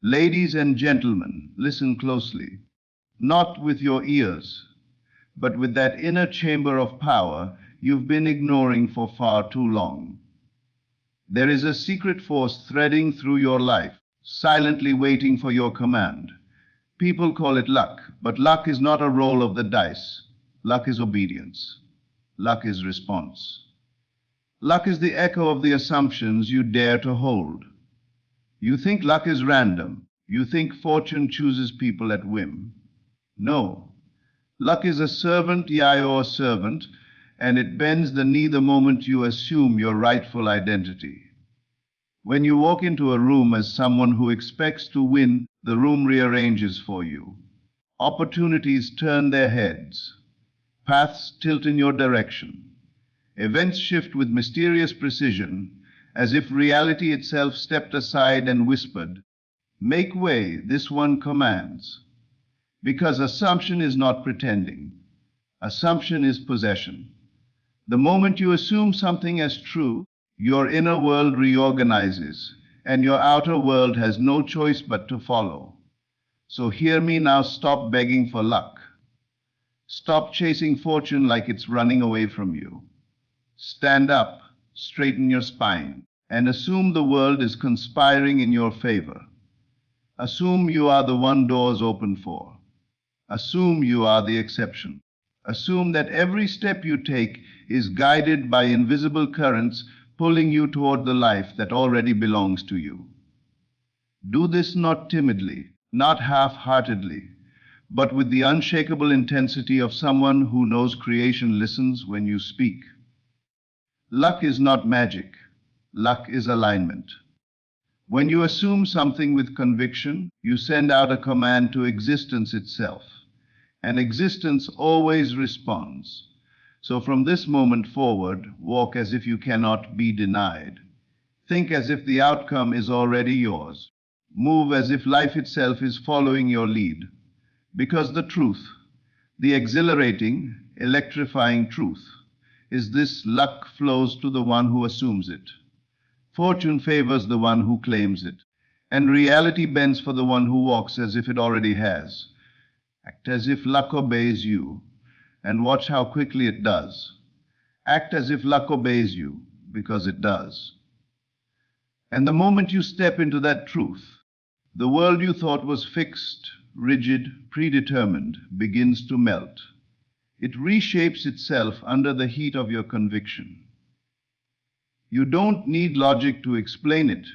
Ladies and gentlemen, listen closely. Not with your ears, but with that inner chamber of power you've been ignoring for far too long. There is a secret force threading through your life, silently waiting for your command. People call it luck, but luck is not a roll of the dice. Luck is obedience. Luck is response. Luck is the echo of the assumptions you dare to hold. You think luck is random. You think fortune chooses people at whim. No. Luck is a servant, your servant, and it bends the knee the moment you assume your rightful identity. When you walk into a room as someone who expects to win, the room rearranges for you. Opportunities turn their heads. Paths tilt in your direction. Events shift with mysterious precision, as if reality itself stepped aside and whispered, "Make way, this one commands." Because assumption is not pretending. Assumption is possession. The moment you assume something as true, your inner world reorganizes, and your outer world has no choice but to follow. So hear me now, stop begging for luck. Stop chasing fortune like it's running away from you. Stand up, straighten your spine, and assume the world is conspiring in your favor. Assume you are the one doors open for. Assume you are the exception. Assume that every step you take is guided by invisible currents pulling you toward the life that already belongs to you. Do this not timidly, not half-heartedly, but with the unshakable intensity of someone who knows creation listens when you speak. Luck is not magic. Luck is alignment. When you assume something with conviction, you send out a command to existence itself, and existence always responds. So from this moment forward, walk as if you cannot be denied. Think as if the outcome is already yours. Move as if life itself is following your lead. Because the truth, the exhilarating, electrifying truth, is this: luck flows to the one who assumes it. Fortune favors the one who claims it. And reality bends for the one who walks as if it already has. Act as if luck obeys you, and watch how quickly it does. Act as if luck obeys you, because it does. And the moment you step into that truth, the world you thought was fixed, rigid, predetermined begins to melt. It reshapes itself under the heat of your conviction. You don't need logic to explain it.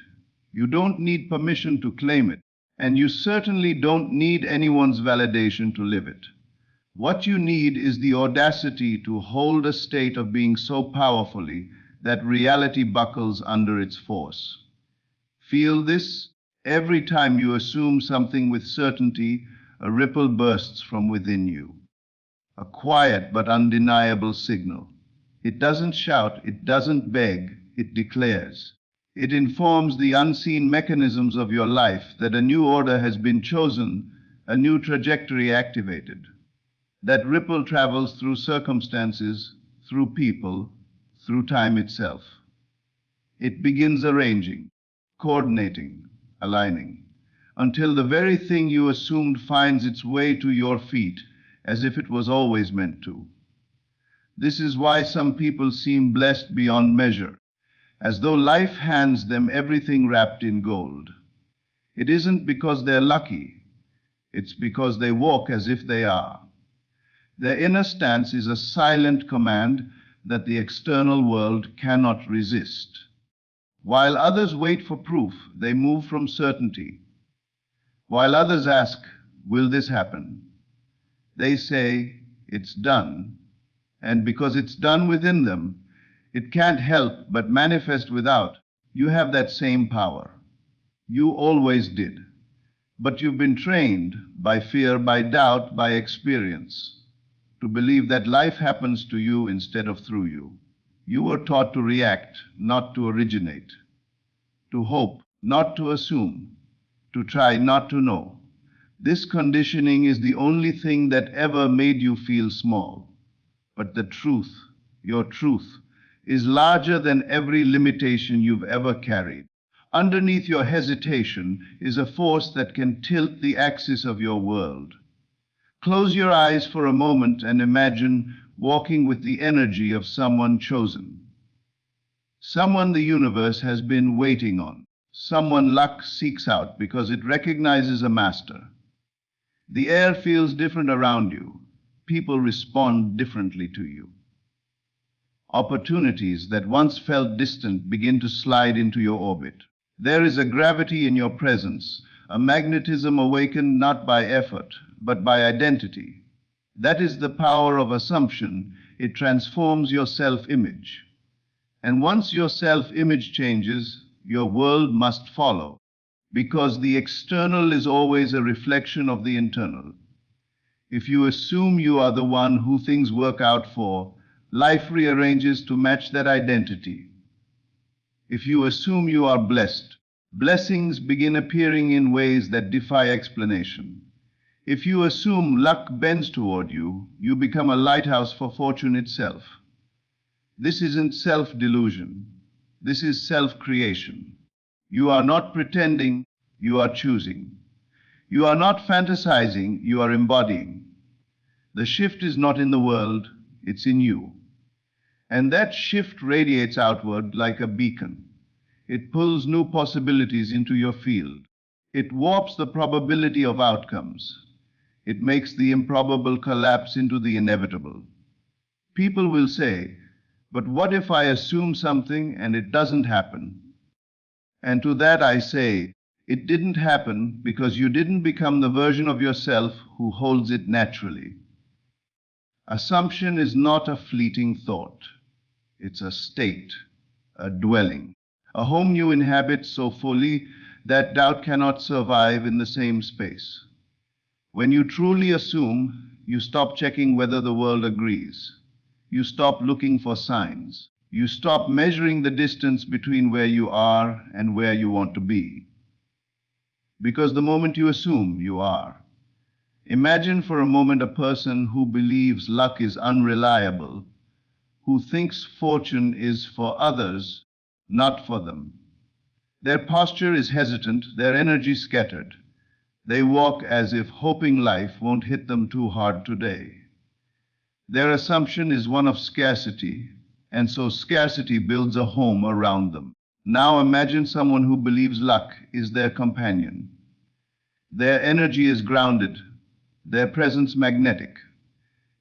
You don't need permission to claim it. And you certainly don't need anyone's validation to live it. What you need is the audacity to hold a state of being so powerfully that reality buckles under its force. Feel this? Every time you assume something with certainty, a ripple bursts from within you. A quiet but undeniable signal. It doesn't shout, it doesn't beg, it declares. It informs the unseen mechanisms of your life that a new order has been chosen, a new trajectory activated. That ripple travels through circumstances, through people, through time itself. It begins arranging, coordinating, aligning, until the very thing you assumed finds its way to your feet as if it was always meant to. This is why some people seem blessed beyond measure, as though life hands them everything wrapped in gold. It isn't because they're lucky, it's because they walk as if they are. Their inner stance is a silent command that the external world cannot resist. While others wait for proof, they move from certainty. While others ask, "Will this happen?" they say, "It's done." And because it's done within them, it can't help but manifest without. You have that same power. You always did. But you've been trained by fear, by doubt, by experience, to believe that life happens to you instead of through you. You were taught to react, not to originate, to hope, not to assume, to try, not to know. This conditioning is the only thing that ever made you feel small. But the truth, your truth, is larger than every limitation you've ever carried. Underneath your hesitation is a force that can tilt the axis of your world. Close your eyes for a moment and imagine walking with the energy of someone chosen. Someone the universe has been waiting on. Someone luck seeks out because it recognizes a master. The air feels different around you. People respond differently to you. Opportunities that once felt distant begin to slide into your orbit. There is a gravity in your presence, a magnetism awakened not by effort, but by identity. That is the power of assumption. It transforms your self-image. And once your self-image changes, your world must follow, because the external is always a reflection of the internal. If you assume you are the one who things work out for, life rearranges to match that identity. If you assume you are blessed, blessings begin appearing in ways that defy explanation. If you assume luck bends toward you, you become a lighthouse for fortune itself. This isn't self-delusion. This is self-creation. You are not pretending, you are choosing. You are not fantasizing, you are embodying. The shift is not in the world, it's in you. And that shift radiates outward like a beacon. It pulls new possibilities into your field. It warps the probability of outcomes. It makes the improbable collapse into the inevitable. People will say, "But what if I assume something and it doesn't happen?" And to that I say, it didn't happen because you didn't become the version of yourself who holds it naturally. Assumption is not a fleeting thought. It's a state, a dwelling, a home you inhabit so fully that doubt cannot survive in the same space. When you truly assume, you stop checking whether the world agrees. You stop looking for signs. You stop measuring the distance between where you are and where you want to be. Because the moment you assume, you are. Imagine for a moment a person who believes luck is unreliable, who thinks fortune is for others, not for them. Their posture is hesitant, their energy scattered. They walk as if hoping life won't hit them too hard today. Their assumption is one of scarcity, and so scarcity builds a home around them. Now imagine someone who believes luck is their companion. Their energy is grounded, their presence magnetic.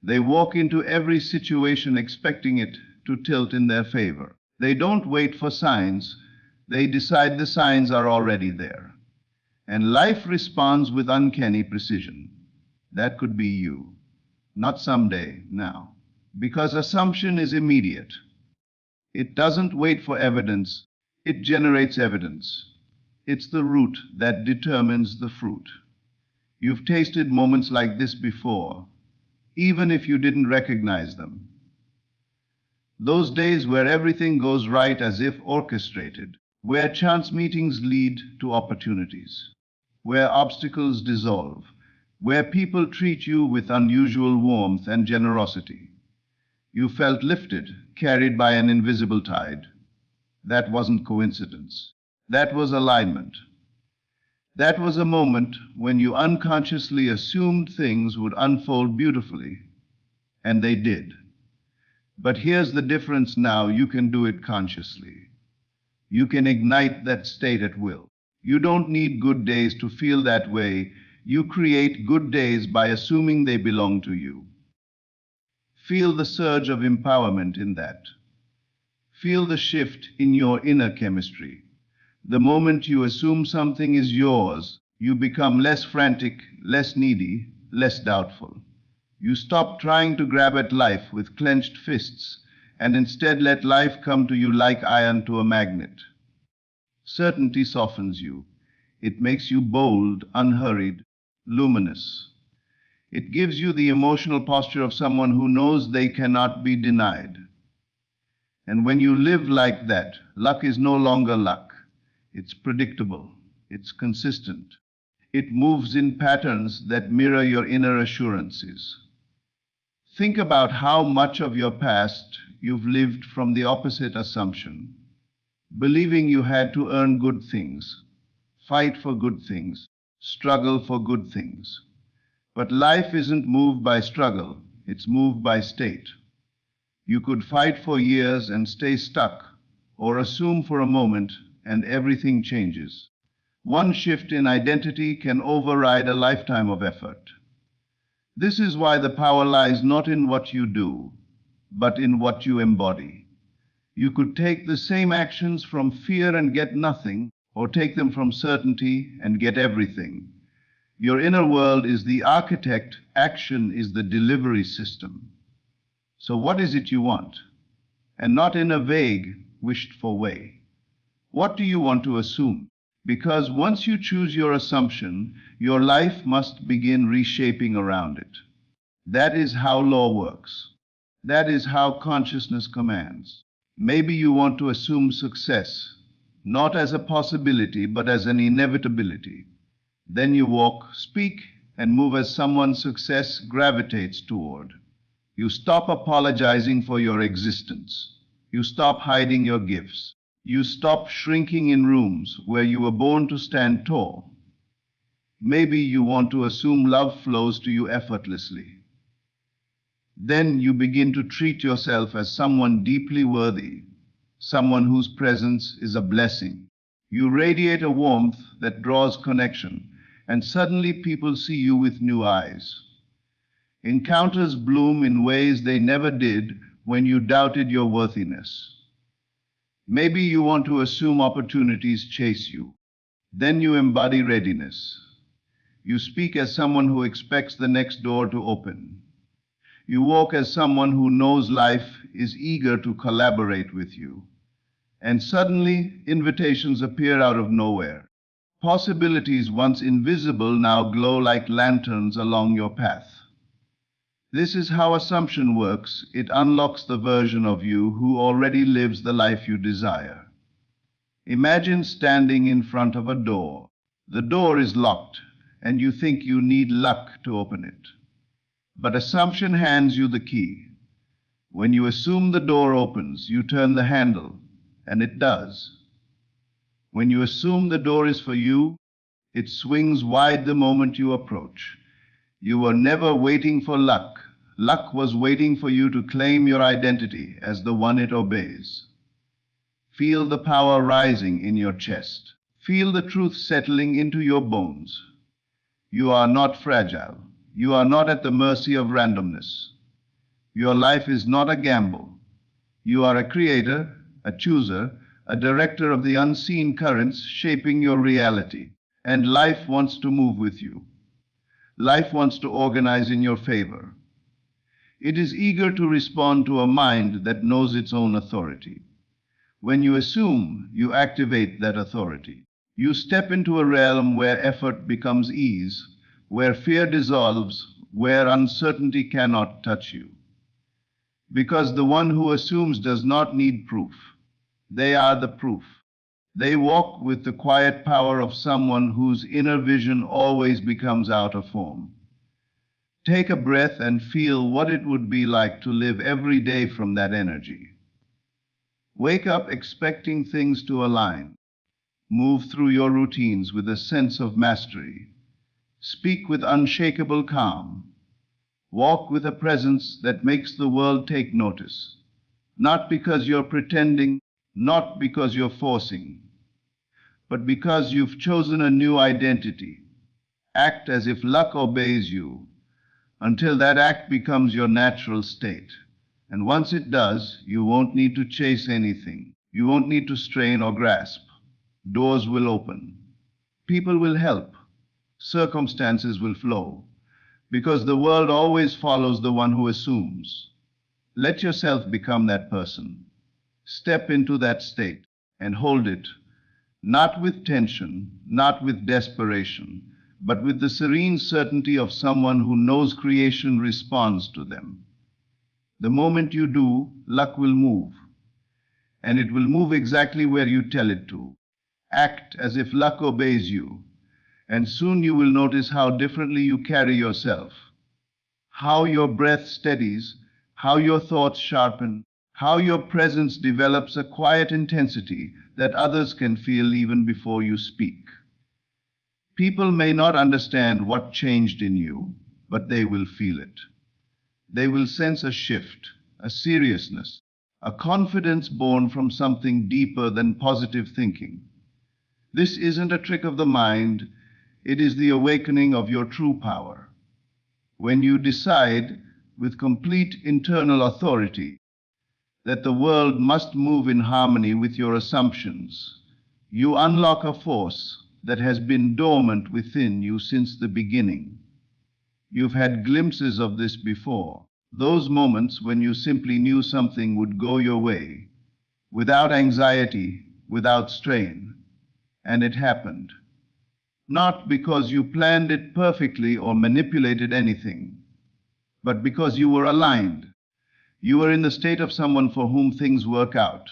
They walk into every situation expecting it to tilt in their favor. They don't wait for signs, they decide the signs are already there. And life responds with uncanny precision. That could be you. Not someday, now. Because assumption is immediate. It doesn't wait for evidence, it generates evidence. It's the root that determines the fruit. You've tasted moments like this before, even if you didn't recognize them. Those days where everything goes right as if orchestrated, where chance meetings lead to opportunities, where obstacles dissolve, where people treat you with unusual warmth and generosity. You felt lifted, carried by an invisible tide. That wasn't coincidence. That was alignment. That was a moment when you unconsciously assumed things would unfold beautifully, and they did. But here's the difference now: you can do it consciously. You can ignite that state at will. You don't need good days to feel that way. You create good days by assuming they belong to you. Feel the surge of empowerment in that. Feel the shift in your inner chemistry. The moment you assume something is yours, you become less frantic, less needy, less doubtful. You stop trying to grab at life with clenched fists and instead let life come to you like iron to a magnet. Certainty softens you. It makes you bold, unhurried, luminous. It gives you the emotional posture of someone who knows they cannot be denied. And when you live like that, luck is no longer luck. It's predictable. It's consistent. It moves in patterns that mirror your inner assurances. Think about how much of your past you've lived from the opposite assumption. believing you had to earn good things, fight for good things, struggle for good things. But life isn't moved by struggle, it's moved by state. You could fight for years and stay stuck, or assume for a moment and everything changes. One shift in identity can override a lifetime of effort. This is why the power lies not in what you do, but in what you embody. You could take the same actions from fear and get nothing, or take them from certainty and get everything. Your inner world is the architect, action is the delivery system. So, what is it you want? And not in a vague, wished for way. What do you want to assume? Because once you choose your assumption, your life must begin reshaping around it. That is how law works. That is how consciousness commands. Maybe you want to assume success, not as a possibility, but as an inevitability. Then you walk, speak, and move as someone success gravitates toward. You stop apologizing for your existence. You stop hiding your gifts. You stop shrinking in rooms where you were born to stand tall. Maybe you want to assume love flows to you effortlessly. Then you begin to treat yourself as someone deeply worthy, someone whose presence is a blessing. You radiate a warmth that draws connection, and suddenly people see you with new eyes. Encounters bloom in ways they never did when you doubted your worthiness. Maybe you want to assume opportunities chase you. Then you embody readiness. You speak as someone who expects the next door to open. You walk as someone who knows life is eager to collaborate with you. And suddenly, invitations appear out of nowhere. Possibilities once invisible now glow like lanterns along your path. This is how assumption works. It unlocks the version of you who already lives the life you desire. Imagine standing in front of a door. The door is locked, and you think you need luck to open it. But assumption hands you the key. When you assume the door opens, you turn the handle, and it does. When you assume the door is for you, it swings wide the moment you approach. You were never waiting for luck. Luck was waiting for you to claim your identity as the one it obeys. Feel the power rising in your chest. Feel the truth settling into your bones. You are not fragile. You are not at the mercy of randomness. Your life is not a gamble. You are a creator, a chooser, a director of the unseen currents shaping your reality. And life wants to move with you. Life wants to organize in your favor. It is eager to respond to a mind that knows its own authority. When you assume, you activate that authority. You step into a realm where effort becomes ease, where fear dissolves, where uncertainty cannot touch you. Because the one who assumes does not need proof. They are the proof. They walk with the quiet power of someone whose inner vision always becomes out of form. Take a breath and feel what it would be like to live every day from that energy. Wake up expecting things to align. Move through your routines with a sense of mastery. Speak with unshakable calm. Walk with a presence that makes the world take notice. Not because you're pretending, not because you're forcing, but because you've chosen a new identity. Act as if luck obeys you, until that act becomes your natural state. And once it does, you won't need to chase anything. You won't need to strain or grasp. Doors will open. People will help. Circumstances will flow. Because the world always follows the one who assumes. Let yourself become that person. Step into that state and hold it, not with tension, not with desperation, but with the serene certainty of someone who knows creation responds to them. The moment you do, luck will move, and it will move exactly where you tell it to. Act as if luck obeys you, and soon you will notice how differently you carry yourself, how your breath steadies, how your thoughts sharpen, how your presence develops a quiet intensity that others can feel even before you speak. People may not understand what changed in you, but they will feel it. They will sense a shift, a seriousness, a confidence born from something deeper than positive thinking. This isn't a trick of the mind, it is the awakening of your true power. When you decide, with complete internal authority, that the world must move in harmony with your assumptions, you unlock a force that has been dormant within you since the beginning. You've had glimpses of this before, those moments when you simply knew something would go your way, without anxiety, without strain, and it happened. Not because you planned it perfectly or manipulated anything, but because you were aligned. You were in the state of someone for whom things work out.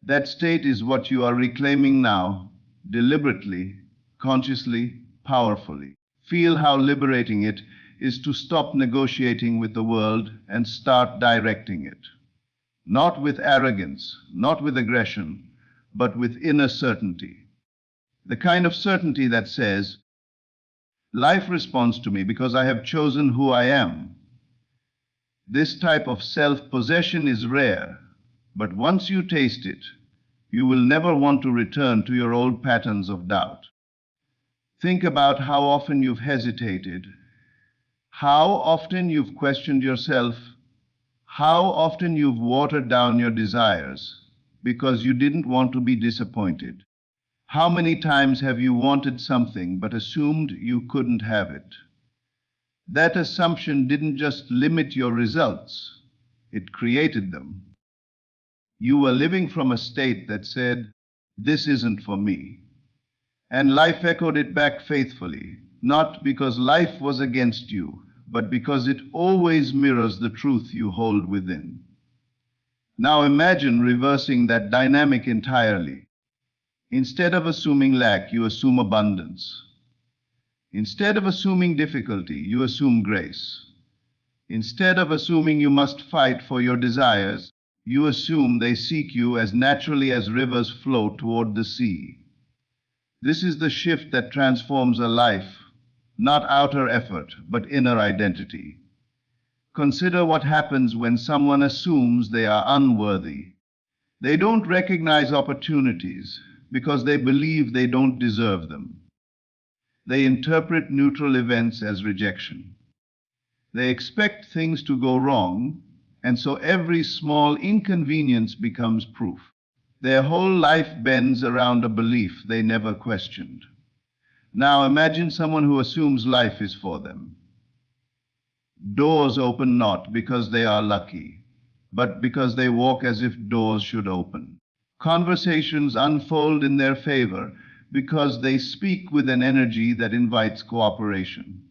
That state is what you are reclaiming now, deliberately, consciously, powerfully. Feel how liberating it is to stop negotiating with the world and start directing it. Not with arrogance, not with aggression, but with inner certainty. The kind of certainty that says, life responds to me because I have chosen who I am. This type of self-possession is rare, but once you taste it, you will never want to return to your old patterns of doubt. Think about how often you've hesitated, how often you've questioned yourself, how often you've watered down your desires because you didn't want to be disappointed. How many times have you wanted something but assumed you couldn't have it? That assumption didn't just limit your results, it created them. You were living from a state that said, "This isn't for me." And life echoed it back faithfully, not because life was against you, but because it always mirrors the truth you hold within. Now imagine reversing that dynamic entirely. Instead of assuming lack, you assume abundance. Instead of assuming difficulty, you assume grace. Instead of assuming you must fight for your desires, you assume they seek you as naturally as rivers flow toward the sea. This is the shift that transforms a life, not outer effort, but inner identity. Consider what happens when someone assumes they are unworthy. They don't recognize opportunities because they believe they don't deserve them. They interpret neutral events as rejection. They expect things to go wrong, and so every small inconvenience becomes proof. Their whole life bends around a belief they never questioned. Now imagine someone who assumes life is for them. Doors open not because they are lucky, but because they walk as if doors should open. Conversations unfold in their favor because they speak with an energy that invites cooperation.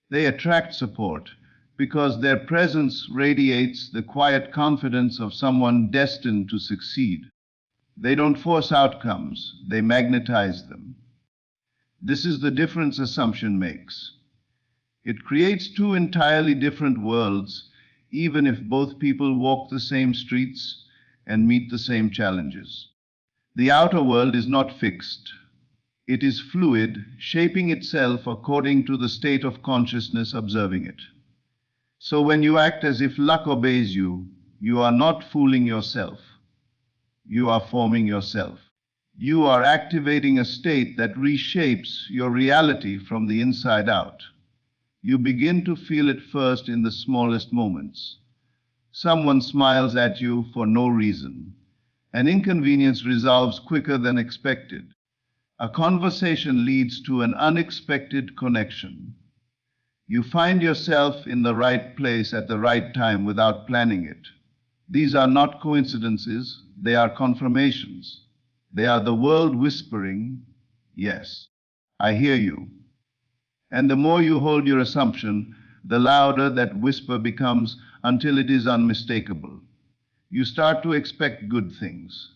They attract support because their presence radiates the quiet confidence of someone destined to succeed. They don't force outcomes, they magnetize them. This is the difference assumption makes. It creates two entirely different worlds, even if both people walk the same streets and meet the same challenges. The outer world is not fixed. It is fluid, shaping itself according to the state of consciousness observing it. So when you act as if luck obeys you, you are not fooling yourself. You are forming yourself. You are activating a state that reshapes your reality from the inside out. You begin to feel it first in the smallest moments. Someone smiles at you for no reason. An inconvenience resolves quicker than expected. A conversation leads to an unexpected connection. You find yourself in the right place at the right time without planning it. These are not coincidences, they are confirmations. They are the world whispering, "Yes, I hear you." And the more you hold your assumption, the louder that whisper becomes until it is unmistakable. You start to expect good things.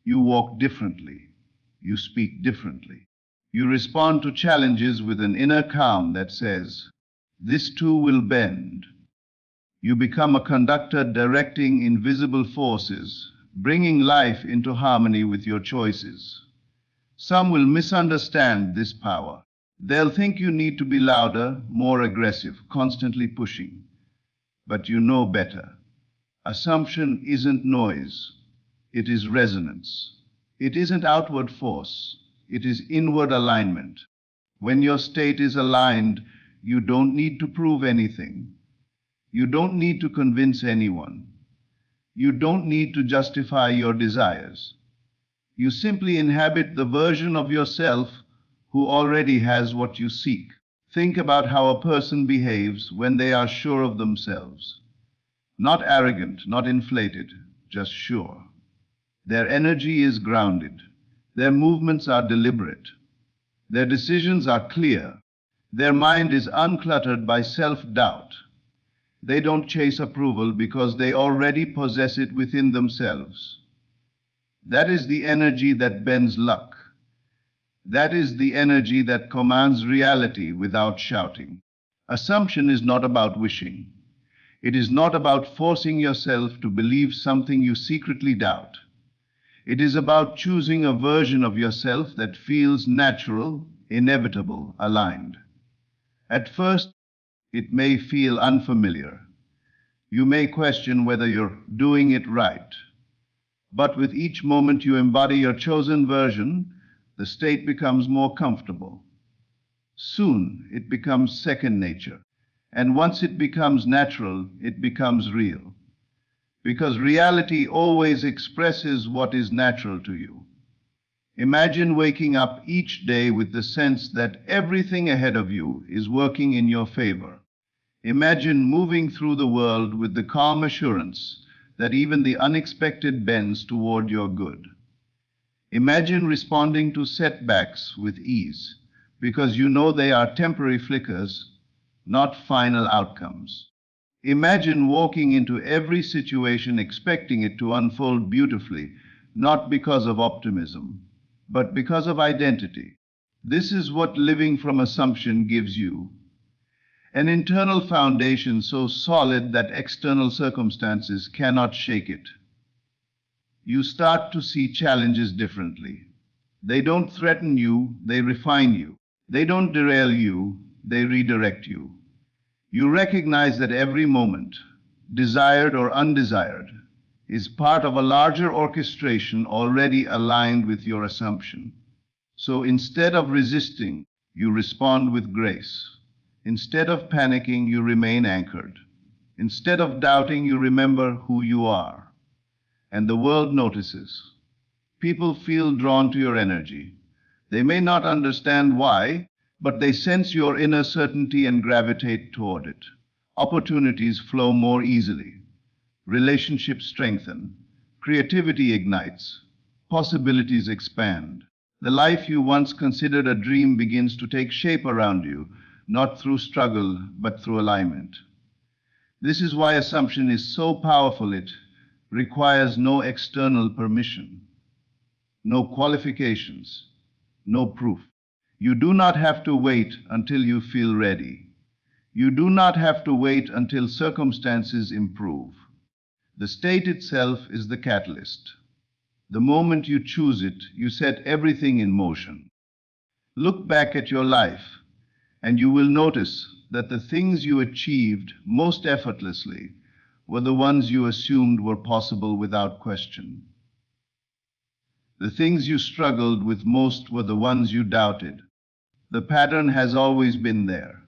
You walk differently. You speak differently. You respond to challenges with an inner calm that says, "This too will bend." You become a conductor directing invisible forces, bringing life into harmony with your choices. Some will misunderstand this power. They'll think you need to be louder, more aggressive, constantly pushing. But you know better. Assumption isn't noise, it is resonance. It isn't outward force, it is inward alignment. When your state is aligned, you don't need to prove anything. You don't need to convince anyone. You don't need to justify your desires. You simply inhabit the version of yourself who already has what you seek. Think about how a person behaves when they are sure of themselves. Not arrogant, not inflated, just sure. Their energy is grounded. Their movements are deliberate. Their decisions are clear. Their mind is uncluttered by self-doubt. They don't chase approval because they already possess it within themselves. That is the energy that bends luck. That is the energy that commands reality without shouting. Assumption is not about wishing. It is not about forcing yourself to believe something you secretly doubt. It is about choosing a version of yourself that feels natural, inevitable, aligned. At first, it may feel unfamiliar. You may question whether you're doing it right. But with each moment you embody your chosen version, the state becomes more comfortable. Soon it becomes second nature. And once it becomes natural, it becomes real. Because reality always expresses what is natural to you. Imagine waking up each day with the sense that everything ahead of you is working in your favor. Imagine moving through the world with the calm assurance that even the unexpected bends toward your good. Imagine responding to setbacks with ease, because you know they are temporary flickers, not final outcomes. Imagine walking into every situation expecting it to unfold beautifully, not because of optimism, but because of identity. This is what living from assumption gives you. An internal foundation so solid that external circumstances cannot shake it. You start to see challenges differently. They don't threaten you, they refine you. They don't derail you, they redirect you. You recognize that every moment, desired or undesired, is part of a larger orchestration already aligned with your assumption. So instead of resisting, you respond with grace. Instead of panicking, you remain anchored. Instead of doubting, you remember who you are. And the world notices. People feel drawn to your energy. They may not understand why, but they sense your inner certainty and gravitate toward it. Opportunities flow more easily. Relationships strengthen. Creativity ignites. Possibilities expand. The life you once considered a dream begins to take shape around you, not through struggle, but through alignment. This is why assumption is so powerful. It requires no external permission, no qualifications, no proof. You do not have to wait until you feel ready. You do not have to wait until circumstances improve. The state itself is the catalyst. The moment you choose it, you set everything in motion. Look back at your life, and you will notice that the things you achieved most effortlessly were the ones you assumed were possible without question. The things you struggled with most were the ones you doubted. The pattern has always been there.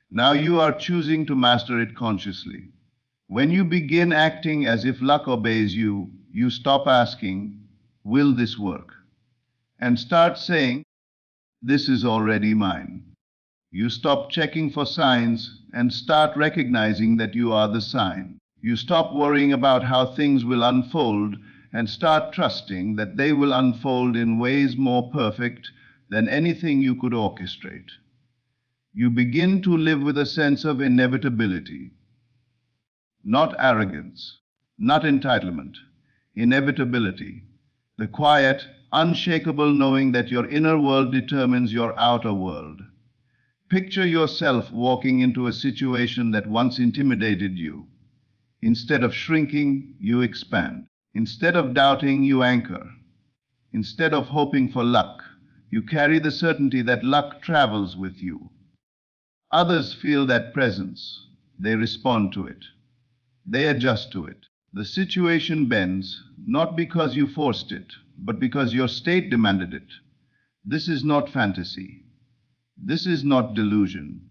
Now you are choosing to master it consciously. When you begin acting as if luck obeys you, you stop asking, "Will this work?" and start saying, "This is already mine." You stop checking for signs and start recognizing that you are the sign. You stop worrying about how things will unfold and start trusting that they will unfold in ways more perfect than anything you could orchestrate. You begin to live with a sense of inevitability, not arrogance, not entitlement, inevitability, the quiet, unshakable knowing that your inner world determines your outer world. Picture yourself walking into a situation that once intimidated you. Instead of shrinking, you expand. Instead of doubting, you anchor. Instead of hoping for luck, you carry the certainty that luck travels with you. Others feel that presence. They respond to it. They adjust to it. The situation bends, not because you forced it, but because your state demanded it. This is not fantasy. This is not delusion.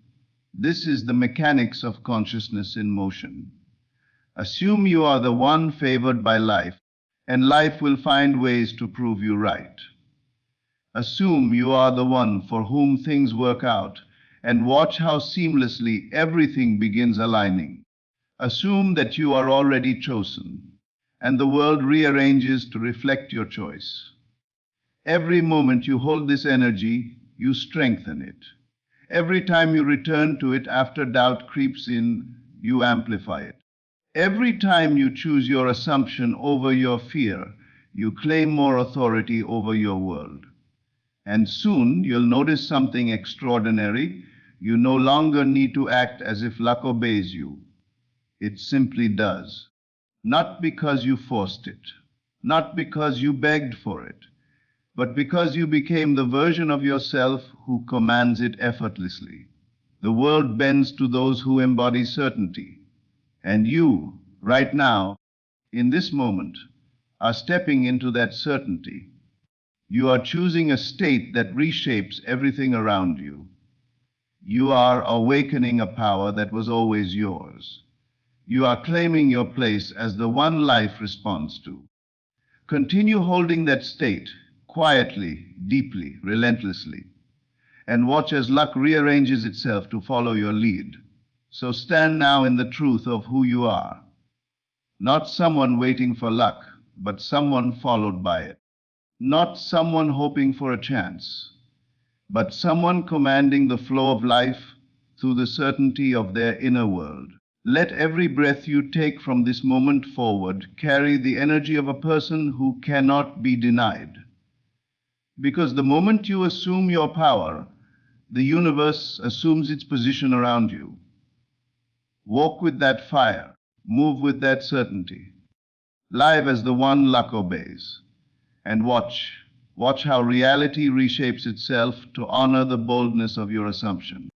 This is the mechanics of consciousness in motion. Assume you are the one favored by life, and life will find ways to prove you right. Assume you are the one for whom things work out, and watch how seamlessly everything begins aligning. Assume that you are already chosen, and the world rearranges to reflect your choice. Every moment you hold this energy, you strengthen it. Every time you return to it after doubt creeps in, you amplify it. Every time you choose your assumption over your fear, you claim more authority over your world. And soon you'll notice something extraordinary. You no longer need to act as if luck obeys you. It simply does. Not because you forced it, not because you begged for it, but because you became the version of yourself who commands it effortlessly. The world bends to those who embody certainty. And you, right now, in this moment, are stepping into that certainty. You are choosing a state that reshapes everything around you. You are awakening a power that was always yours. You are claiming your place as the one life responds to. Continue holding that state, quietly, deeply, relentlessly, and watch as luck rearranges itself to follow your lead. So stand now in the truth of who you are. Not someone waiting for luck, but someone followed by it. Not someone hoping for a chance, but someone commanding the flow of life through the certainty of their inner world. Let every breath you take from this moment forward carry the energy of a person who cannot be denied. Because the moment you assume your power, the universe assumes its position around you. Walk with that fire, move with that certainty, live as the one luck obeys, and watch how reality reshapes itself to honor the boldness of your assumption.